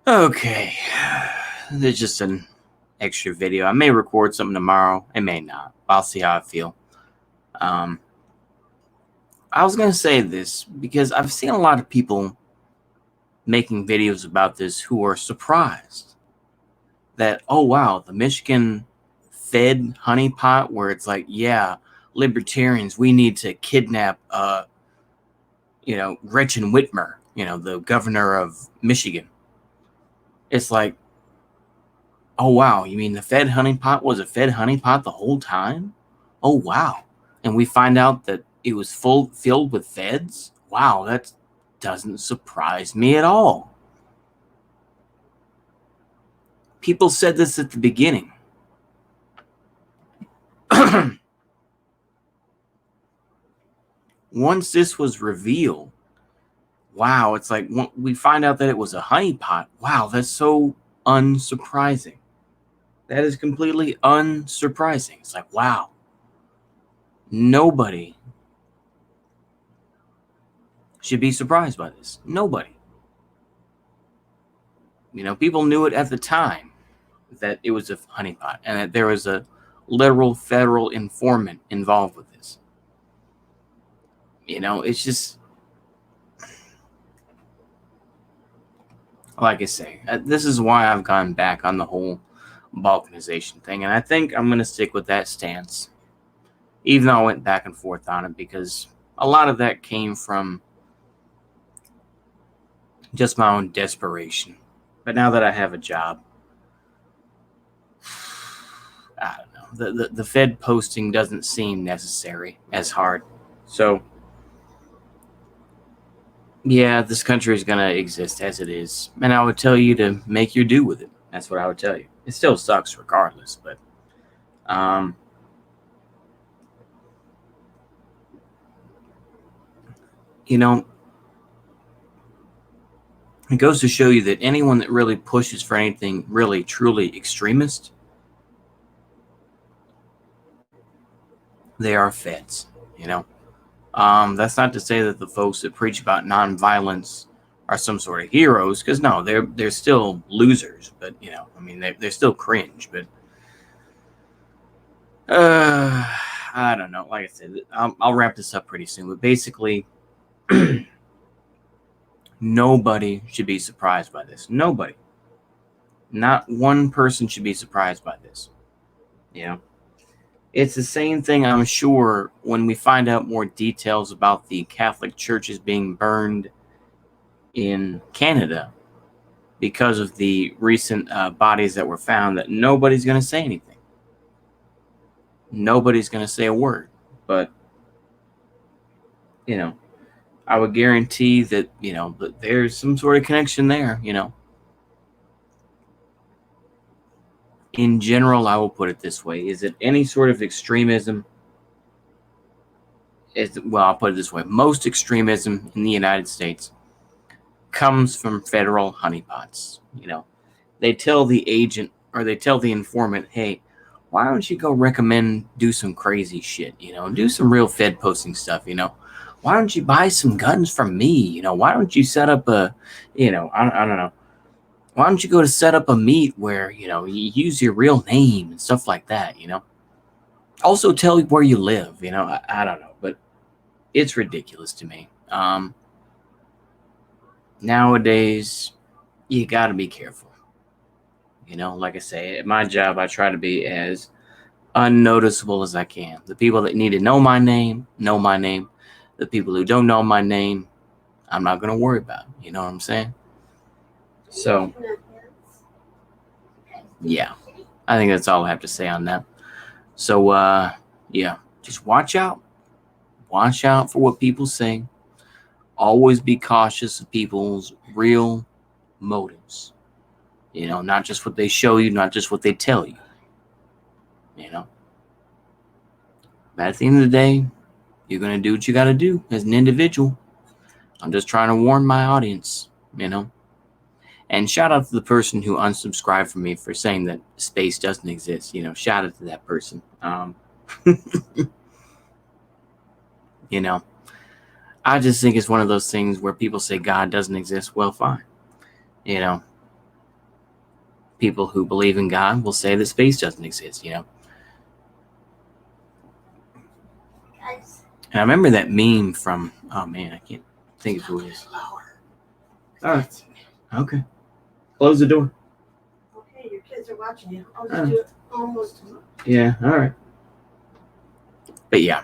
Okay, there's just an extra video. I may record something tomorrow. I may not. I'll see how I feel. I was going to say this because I've seen a lot of people making videos about this who are surprised that, oh, wow, the Michigan Fed honeypot, where it's like, yeah, libertarians, we need to kidnap, Gretchen Whitmer, the governor of Michigan. It's like, oh, wow, you mean the Fed honeypot was a Fed honeypot the whole time? Oh, wow. And we find out that it was filled with feds? Wow, that doesn't surprise me at all. People said this at the beginning. Once this was revealed, wow, it's like we find out that it was a honeypot. Wow, that's so unsurprising. That is completely unsurprising. It's like, wow, nobody should be surprised by this. Nobody. People knew it at the time that it was a honeypot and that there was a literal federal informant involved with this. It's just, like I say, this is why I've gone back on the whole balkanization thing. And I think I'm going to stick with that stance, even though I went back and forth on it, because a lot of that came from just my own desperation. But now that I have a job, I don't know. The Fed posting doesn't seem necessary as hard. So, yeah, this country is going to exist as it is. And I would tell you to make your do with it. That's what I would tell you. It still sucks regardless, but it goes to show you that anyone that really pushes for anything really truly extremist, they are feds. That's not to say that the folks that preach about nonviolence are some sort of heroes, because no, they're still losers. But they're still cringe. But I don't know. Like I said, I'll wrap this up pretty soon. But basically, nobody should be surprised by this. Nobody. Not one person should be surprised by this. It's the same thing, I'm sure, when we find out more details about the Catholic churches being burned in Canada because of the recent bodies that were found, that nobody's going to say anything. Nobody's going to say a word. But, I would guarantee that, that there's some sort of connection there, In general, I will put it this way. Is it any sort of extremism? I'll put it this way. Most extremism in the United States comes from federal honeypots. They tell the agent or they tell the informant, hey, why don't you go do some crazy shit, do some real Fed posting stuff, why don't you buy some guns from me? Why don't you set up I don't know. Why don't you go to set up a meet where, you use your real name and stuff like that, Also tell where you live, I don't know, but it's ridiculous to me. Nowadays, you got to be careful. Like I say, at my job, I try to be as unnoticeable as I can. The people that need to know my name, know my name. The people who don't know my name, I'm not going to worry about. You know what I'm saying? So, yeah, I think that's all I have to say on that. So, yeah, just watch out. Watch out for what people say. Always be cautious of people's real motives. Not just what they show you, not just what they tell you. But at the end of the day, you're going to do what you got to do as an individual. I'm just trying to warn my audience, And shout out to the person who unsubscribed from me for saying that space doesn't exist. Shout out to that person. I just think it's one of those things where people say God doesn't exist. Well, fine. people who believe in God will say that space doesn't exist, you know. And I remember that meme from, oh man, I can't think of who it is. All right. Okay. Close the door. Okay, your kids are watching you. I'll just do it almost. Yeah, all right. But yeah.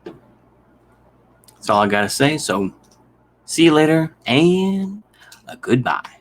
That's all I got to say. So see you later and goodbye.